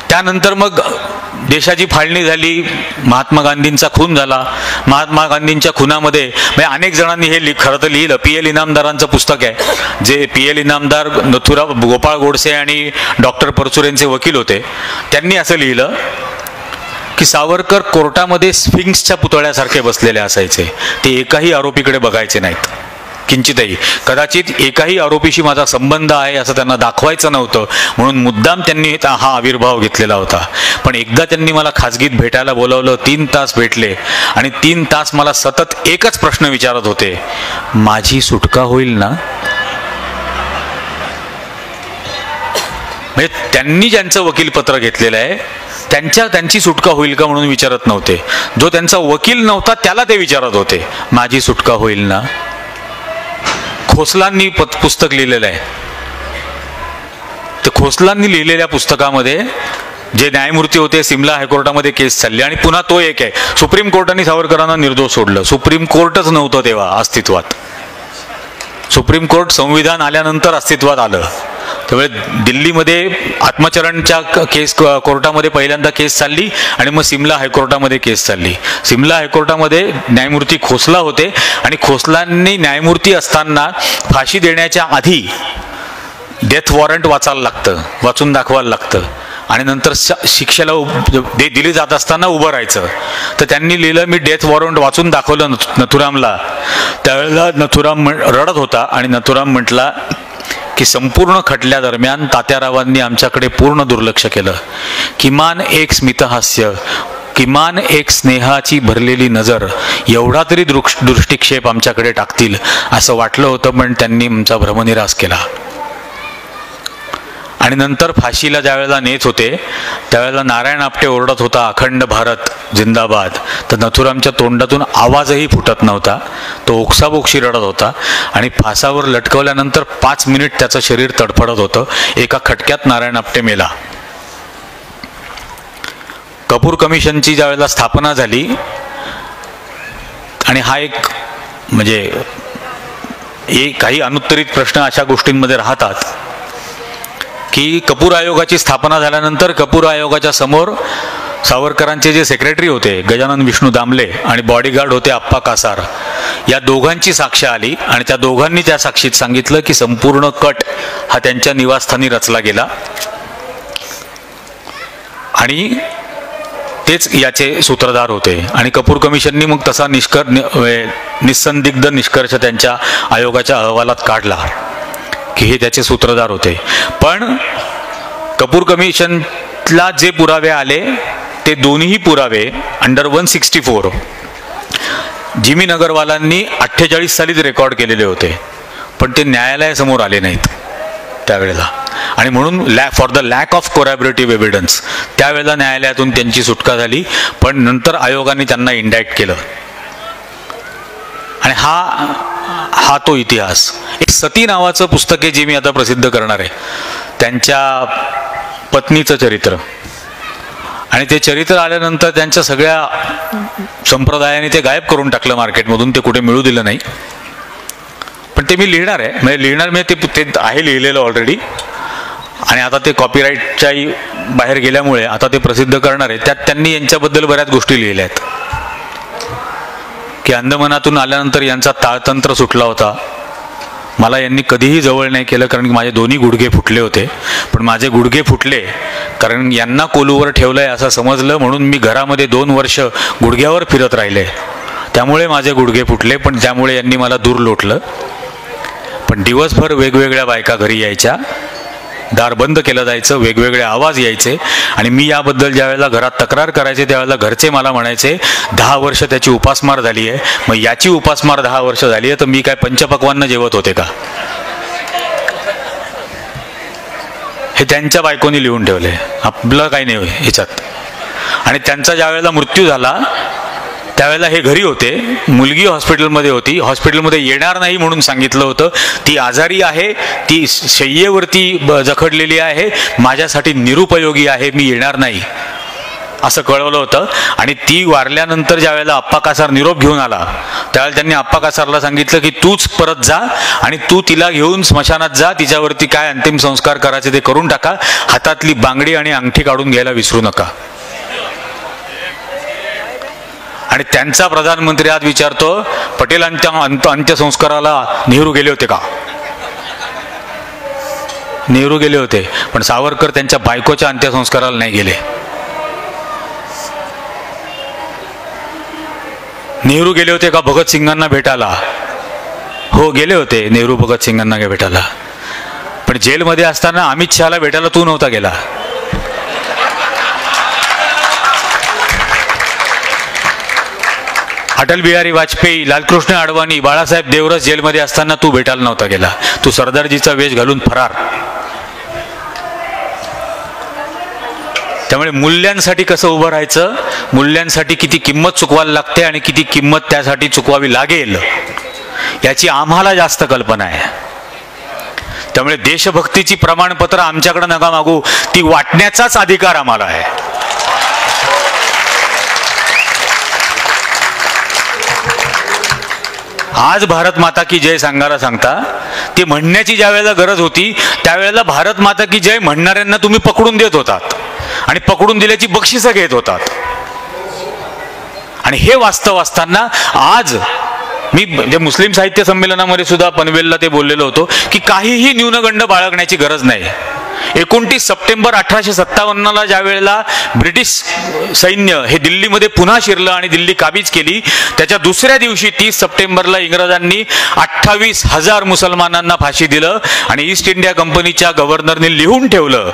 त्यानंतर मग देशाची फाळणी झाली, महात्मा गांधींचा खून झाला. महात्मा गांधींच्या खुनामध्ये म्हणजे अनेक जणांनी हे खरं तर लिहिलं. पी.एल. इनामदारांचं पुस्तक आहे, जे पी.एल. इनामदार नथुराम गोपाळ गोडसे आणि डॉक्टर परचुरेंचे वकील होते. त्यांनी असं लिहिलं की सावरकर कोर्टामध्ये स्फिंक्सच्या पुतळ्यासारखे बसलेले असायचे. ते एकाही आरोपीकडे बघायचे नाहीत किंचितही. कदाचित एकाही आरोपीशी माझा संबंध आहे असं त्यांना दाखवायचं नव्हतं, म्हणून मुद्दाम त्यांनी हा आविर्भाव घेतलेला होता. पण एकदा त्यांनी मला खाजगीत भेटायला बोलावलं. 3 तास भेटले आणि 3 तास मला सतत एकच प्रश्न विचारत होते, माझी सुटका होईल ना? म्हणजे त्यांनी ज्यांचं वकीलपत्र घेतलेलं आहे त्यांची सुटका होईल का म्हणून विचारत नव्हते. जो त्यांचा वकील नव्हता त्याला ते विचारत होते, माझी सुटका होईल ना? खोसलांनी पुस्तक लिहिलेलं आहे. तर खोसलांनी लिहिलेल्या पुस्तकामध्ये जे न्यायमूर्ती होते, सिमला हायकोर्टामध्ये केस चालली आणि पुन्हा तो एक आहे, सुप्रीम कोर्टाने सावरकरांना निर्दोष सोडलं. सुप्रीम कोर्टच नव्हतं तेव्हा अस्तित्वात. सुप्रीम कोर्ट संविधान आल्यानंतर अस्तित्वात आलं. त्यामुळे दिल्लीमध्ये आत्मचरणच्या कोर्टामध्ये पहिल्यांदा केस चालली आणि मग सिमला हायकोर्टामध्ये केस चालली. सिमला हायकोर्टामध्ये न्यायमूर्ती खोसला होते आणि खोसलांनी न्यायमूर्ती असताना फाशी देण्याच्या आधी डेथ वॉरंट वाचून दाखवायला लागतं आणि नंतर शिक्षेला दिली जात असताना उभं राहायचं. तर त्यांनी लिहिलं, मी डेथ वॉरंट वाचून दाखवलं नथुरामला. त्यावेळेला नथुराम रडत होता आणि नथुराम म्हटला की संपूर्ण खटल्यादरम्यान तात्यारावांनी आमच्याकडे पूर्ण दुर्लक्ष केलं. किमान एक स्मितहास्य, किमान एक स्नेहाची भरलेली नजर, एवढा तरी दृष्टिक्षेप आमच्याकडे टाकतील असं वाटलं होतं, पण त्यांनी आमचा भ्रमनिरास केला. आणि नंतर फाशीला ज्यावेळेला नेत होते त्यावेळेला नारायण आपटे ओरडत होता, अखंड भारत जिंदाबाद. तर नथुरामच्या तोंडातून आवाजही फुटत नव्हता. तो ओक्साबोक्शी रडत होता आणि फासावर लटकवल्यानंतर 5 मिनिट त्याचं शरीर तडफडत होतं. एका खटक्यात नारायण आपटे मेला. कपूर कमिशनची ज्यावेळेला स्थापना झाली, आणि हा एक म्हणजे काही अनुत्तरित प्रश्न अशा गोष्टींमध्ये राहतात की कपूर आयोगाची स्थापना झाल्यानंतर कपूर आयोगाच्या समोर सावरकरांचे जे सेक्रेटरी होते गजानन विष्णू दामले आणि बॉडीगार्ड होते आप्पा कासार, या दोघांची साक्ष आली आणि त्या दोघांनी त्या साक्षीत सांगितलं की संपूर्ण कट हा त्यांच्या निवासस्थानी रचला गेला आणि तेच याचे सूत्रधार होते. आणि कपूर कमिशननी मग तसा निस्संदिग्ध निष्कर्ष त्यांच्या आयोगाच्या अहवालात काढला की हे त्याचे सूत्रधार होते. पण कपूर कमिशनला जे पुरावे आले ते दोन्ही पुरावे अंडर 164 जिमी नगरवालांनी 48 सालीच रेकॉर्ड केलेले होते, पण ते न्यायालयासमोर आले नाहीत त्यावेळेला. आणि म्हणून for the lack of corroborative evidence त्यावेळेला न्यायालयातून त्यांची सुटका झाली. पण नंतर आयोगाने त्यांना इंडाक्ट केलं. आणि हा तो इतिहास. एक सती नावाचं पुस्तक आहे जे मी आता प्रसिद्ध करणार आहे, त्यांच्या पत्नीचं चरित्र. आणि ते चरित्र आल्यानंतर त्यांच्या सगळ्या संप्रदायाने ते गायब करून टाकलं मार्केटमधून, ते कुठे मिळू दिलं नाही. पण ते मी लिहिणार आहे, म्हणजे ते आहे लिहिलेलं ऑलरेडी. आणि आता ते कॉपीराईटच्याही बाहेर गेल्यामुळे आता ते प्रसिद्ध करणार आहे. त्यात त्यांनी यांच्याबद्दल बऱ्याच गोष्टी लिहिल्या आहेत की अंदमानातून आल्यानंतर यांचा ताळतंत्र सुटला होता. मला यांनी कधीही जवळ नाही केलं कारण की माझे दोन्ही गुडघे फुटले होते. पण माझे गुडघे फुटले कारण यांना कोलूवर ठेवलंय असं समजलं, म्हणून मी घरामध्ये 2 वर्ष गुडघ्यावर फिरत राहिले, त्यामुळे माझे गुडघे फुटले. पण त्यामुळे यांनी मला दूर लोटलं. पण दिवसभर वेगवेगळ्या बायका घरी यायच्या, दार बंद केलं जायचं, वेगवेगळे आवाज यायचे. आणि मी याबद्दल ज्यावेळेला घरात तक्रार करायचे त्यावेळेला घरचे मला म्हणायचे 10 वर्ष त्याची उपासमार झाली आहे. मग याची उपासमार 10 वर्ष झाली आहे तर मी काय पंचपक्वान्न जेवत होते का? हे त्यांच्या बायकोनी लिहून ठेवले, आपलं काही नाही ह्याच्यात. आणि त्यांचा ज्यावेळेला मृत्यू झाला त्यावेळेला हे घरी होते, मुलगी हॉस्पिटलमध्ये होती. हॉस्पिटलमध्ये येणार नाही म्हणून सांगितलं होतं. ती आजारी आहे, ती शय्येवरती जखडलेली आहे, माझ्यासाठी निरुपयोगी आहे, मी येणार नाही. असं कळवलं होतं. आणि ती वारल्यानंतर ज्या वेळेला अप्पा कासार निरोप घेऊन आला त्यावेळेला त्यांनी अप्पा कासारला सांगितलं की तूच परत जा आणि तू तिला घेऊन स्मशानात जा, तिच्यावरती काय अंतिम संस्कार करायचे ते करून टाका, हातातली बांगडी आणि अंगठी काढून घ्यायला विसरू नका. आणि त्यांचा प्रधानमंत्री आज विचारतो पटेलांच्या अंत्यसंस्काराला नेहरू गेले होते का? नेहरू गेले होते, पण सावरकर त्यांच्या बायकोच्या अंत्यसंस्काराला नाही गेले. नेहरू गेले होते का भगतसिंगांना भेटायला? हो गेले होते नेहरू भगतसिंगांना भेटायला, पण जेलमध्ये असताना अमित शहाला भेटायला तू नव्हता गेला. अटल बिहारी वाजपेयी, लालकृष्ण अडवाणी, बाळासाहेब देवरस जेलमध्ये असताना तू भेटायला नव्हता गेला. तू सरदारजीचा वेश घालून फरार. त्यामुळे मूल्यांसाठी कसं उभं राहायचं, मूल्यांसाठी किती किंमत चुकवायला लागते आणि किती किंमत त्यासाठी चुकवावी लागेल याची आम्हाला जास्त कल्पना आहे. त्यामुळे देशभक्तीची प्रमाणपत्र आमच्याकडे नका मागू, ती वाटण्याचाच अधिकार आम्हाला आहे. आज भारत माता की जय सांगायला सांगता, ते म्हणण्याची ज्या वेळेला गरज होती त्यावेळेला भारत माता की जय म्हणणाऱ्यांना तुम्ही पकडून देत होतात आणि पकडून दिल्याची बक्षिसं घेत होतात. आणि हे वास्तव असताना आज मी म्हणजे मुस्लिम साहित्य संमेलनामध्ये सुद्धा पनवेलला ते बोललेलो होतो की काहीही न्यूनगंड बाळगण्याची गरज नाही. 29 सप्टेंबर 1857ला ज्या वेळेला ब्रिटिश सैन्य हे दिल्लीमध्ये पुन्हा शिरलं आणि दिल्ली काबीज केली, त्याच्या दुसऱ्या दिवशी 30 सप्टेंबरला इंग्रजांनी 28,000 मुसलमानांना फाशी दिलं आणि ईस्ट इंडिया कंपनीच्या गव्हर्नरने लिहून ठेवलं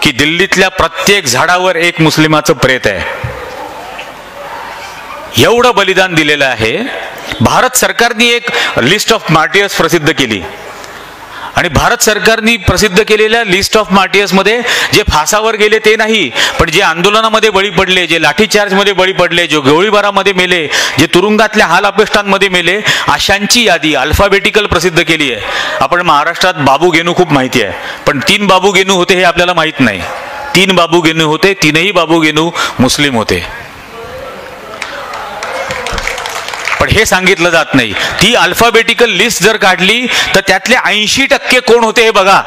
की दिल्लीतल्या प्रत्येक झाडावर एक मुस्लिमाचं प्रेत आहे. एवढं बलिदान दिलेलं आहे. भारत सरकारने एक लिस्ट ऑफ मार्टियर्स प्रसिद्ध केली आणि भारत सरकारने प्रसिद्ध केलेल्या लिस्ट ऑफ मार्टियर्स मध्ये जे फासावर गेले ते नाही, पण जे आंदोलनामध्ये बळी पडले, जे लाठीचार्जमध्ये बळी पडले, जे गोळीबारामध्ये मेले, जे तुरुंगातल्या हाल अपेष्टांमध्ये मेले, अशांची यादी अल्फाबेटिकल प्रसिद्ध केली आहे. आपण महाराष्ट्रात बाबू गेनू खूप माहिती आहे, पण 3 बाबू गेनू होते हे आपल्याला माहित नाही. 3 बाबू गेनू होते, 3ही बाबू गेनू मुस्लिम होते. पण हे सांगितलं जात नाही. ती अल्फाबेटिकल लिस्ट जर काढली तर त्यातले 80% कोण होते हे बघा.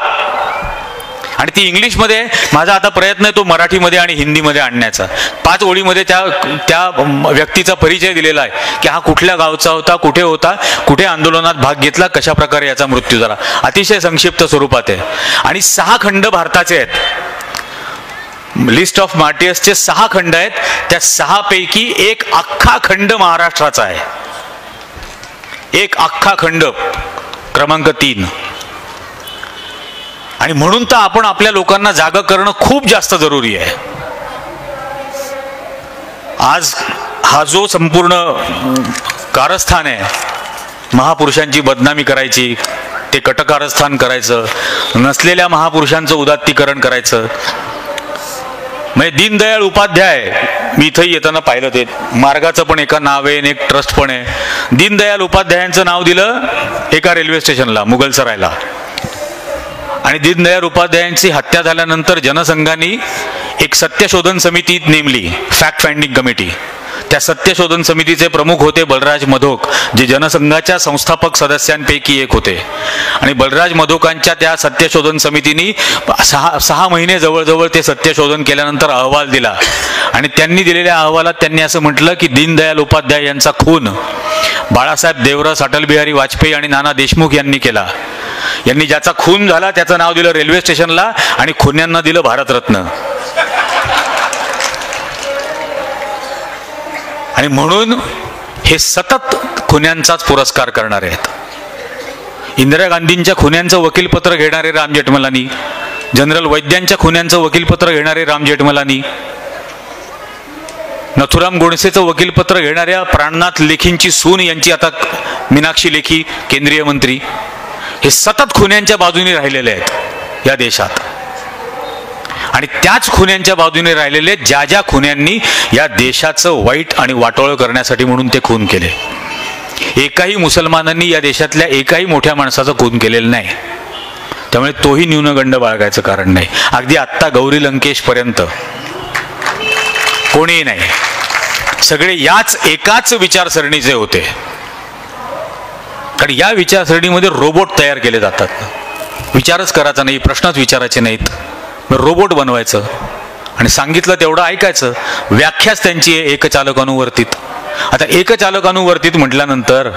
आणि ती इंग्लिशमध्ये, माझा आता प्रयत्न आहे तो मराठीमध्ये आणि हिंदीमध्ये आणण्याचा. 5 ओळीमध्ये त्या व्यक्तीचा परिचय दिलेला आहे की हा कुठल्या गावचा होता, कुठे होता, कुठे आंदोलनात भाग घेतला, कशा प्रकारे याचा मृत्यू झाला. अतिशय संक्षिप्त स्वरूपात आहे. आणि 6 खंड भारताचे आहेत. लिस्ट ऑफ मार्टियर्सचे 6 खंड आहेत. त्या 6 पैकी एक अख्खा खंड महाराष्ट्राचा आहे. एक अख्खा खंड क्रमांक 3. आणि म्हणून तर आपण आपल्या लोकांना जागा करणं खूप जास्त जरुरी आहे. आज हा जो संपूर्ण कारस्थान आहे, महापुरुषांची बदनामी करायची, ते कटकारस्थान करायचं, नसलेल्या महापुरुषांचं उदात्तीकरण करायचं. म्हणजे दीनदयाळ उपाध्याय, मी इथंही येताना पाहिलं, ते मार्गाचं पण एका नाव आहे आणि एक ट्रस्ट पण आहे. दीनदयाळ उपाध्यायांचं नाव दिलं एका रेल्वे स्टेशनला, मुघलसरायला. आणि दीनदयाळ उपाध्यायांची हत्या झाल्यानंतर जनसंघाने एक सत्यशोधन समिती नेमली, फॅक्ट फाइंडिंग कमिटी. त्या सत्यशोधन समितीचे प्रमुख होते बलराज मधोक, जे जनसंघाच्या संस्थापक सदस्यांपैकी एक होते. आणि बलराज मधोकांच्या त्या सत्यशोधन समितीने 6 महिने जवळजवळ ते सत्यशोधन केल्यानंतर अहवाल दिला. आणि त्यांनी दिलेल्या अहवालात त्यांनी असं म्हटलं की दीनदयाळ उपाध्याय यांचा खून बाळासाहेब देवरस, अटल बिहारी वाजपेयी आणि नाना देशमुख यांनी केला. यांनी ज्याचा खून झाला त्याचं नाव दिलं रेल्वे स्टेशनला आणि खुन्यांना दिलं भारतरत्न. आणि म्हणून हे सतत खुन्यांचाच पुरस्कार करणारे आहेत. इंदिरा गांधींच्या खुन्यांचं वकीलपत्र घेणारे राम जेठमलानी, जनरल वैद्यांच्या खुन्यांचं वकीलपत्र घेणारे राम जेठमलानी, नथुराम गोडसेचं वकीलपत्र घेणाऱ्या प्राणनाथ लेखींची सून यांची आता मीनाक्षी लेखी केंद्रीय मंत्री, हे सतत खुन्यांच्या बाजूने राहिलेले आहेत या देशात. आणि त्याच खुन्यांच्या बाजूने राहिलेले ज्या खुन्यांनी या देशाचं वाईट आणि वाटोळं करण्यासाठी म्हणून ते खून केले. एकाही मुसलमानांनी या देशातल्या एकाही मोठ्या माणसाचं खून केलेलं नाही. त्यामुळे तोही न्यूनगंड बाळगायचं कारण नाही. अगदी आत्ता गौरी लंकेश पर्यंत कोणीही नाही. सगळे याच एकाच विचारसरणीचे होते. कारण या विचारसरणीमध्ये रोबोट तयार केले जातात. विचारच करायचा नाही, प्रश्नच विचारायचे नाहीत, मग रोबोट बनवायचं आणि सांगितलं तेवढं ऐकायचं. व्याख्याच त्यांची आहे एकचालक अनुवर्तित. आता एकचालक अनुवर्तित म्हटल्यानंतर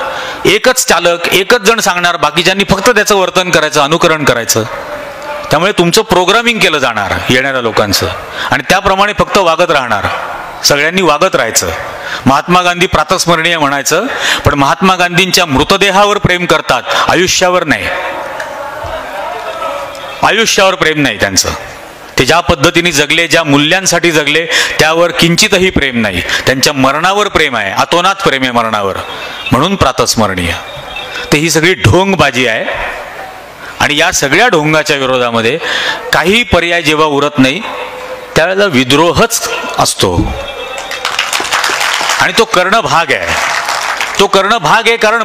एकच चालक, एकच जण सांगणार, बाकीच्यांनी फक्त त्याचं वर्तन करायचं, अनुकरण करायचं. त्यामुळे तुमचं प्रोग्रामिंग केलं जाणार येणाऱ्या लोकांचं आणि त्याप्रमाणे फक्त वागत राहणार. सगळ्यांनी वागत राहायचं. महात्मा गांधी प्रातस्मरणीय म्हणायचं, पण महात्मा गांधींच्या मृतदेहावर प्रेम करतात, आयुष्यावर नाही. आयुष्यावर प्रेम नाही त्यांचं. ते ज्या पद्धतीने जगले, ज्या मूल्यांसाठी जगले, त्यावर किंचितही प्रेम नाही. त्यांच्या मरणावर प्रेम आहे, अतोनात प्रेम आहे मरणावर, म्हणून प्रातस्मरणीय. ते ही सगळी ढोंगबाजी आहे. आणि या सगळ्या ढोंगाच्या विरोधामध्ये काही पर्याय जेव्हा उरत नाही त्यावेळेला विद्रोहच असतो. आणि तो करणं भाग आहे. तो करणं भाग आहे, कारण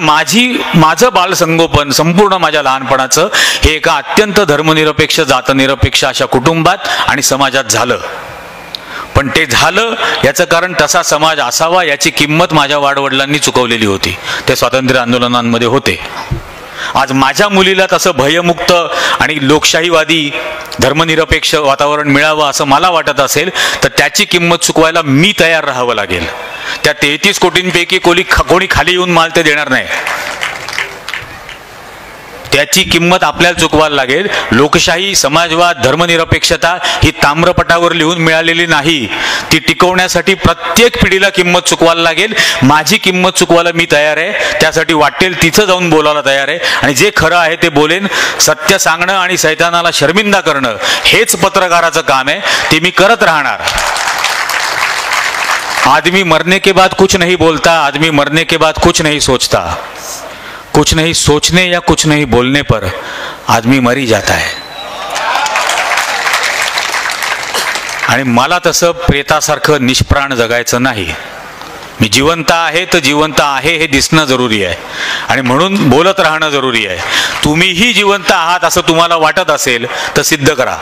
माझं बालसंगोपन संपूर्ण माझ्या लहानपणाचं हे एका अत्यंत धर्मनिरपेक्ष, जातनिरपेक्ष अशा कुटुंबात आणि समाजात झालं. पण ते झालं याचं कारण तसा समाज असावा याची किंमत माझ्या वाडवडिलांनी चुकवलेली होती. ते स्वातंत्र्य आंदोलनांमध्ये होते. आज माझ्या मुलीला तसं भयमुक्त आणि लोकशाहीवादी धर्मनिरपेक्ष वातावरण मिळावं असं मला वाटत असेल तर त्याची किंमत चुकवायला मी तयार राहावं लागेल. त्या 33 कोटींपैकी कोणी खाली येऊन माल ते देणार नाही. त्याची किंमत आपल्याला चुकवायला लागेल. लोकशाही, समाजवाद, धर्मनिरपेक्षता ही ताम्रपटावर लिहून मिळालेली नाही. ती टिकवण्यासाठी प्रत्येक पिढीला किंमत चुकवायला लागेल. माझी किंमत चुकवायला मी तयार आहे. त्यासाठी वाटेल तिथं जाऊन बोलायला तयार आहे आणि जे खरं आहे ते बोलेन. सत्य सांगणं आणि सैतानाला शर्मिंदा करणं हेच पत्रकाराचं काम आहे. ते मी करत राहणार. आदमी मरने के बाद कुछ नहीं बोलता, आदमी मरने के बाद कुछ नहीं सोचता. कुछ नहीं सोचने या कुछ नहीं बोलने पर आदमी मरी जाता है. आणि मला तसं प्रेतासारखं निष्प्राण जगायचं नाही. मी जिवंत आहे तर जिवंत आहे हे दिसणं जरुरी आहे आणि म्हणून बोलत राहणं जरुरी आहे. तुम्हीही जिवंत आहात असं तुम्हाला वाटत असेल तर सिद्ध करा.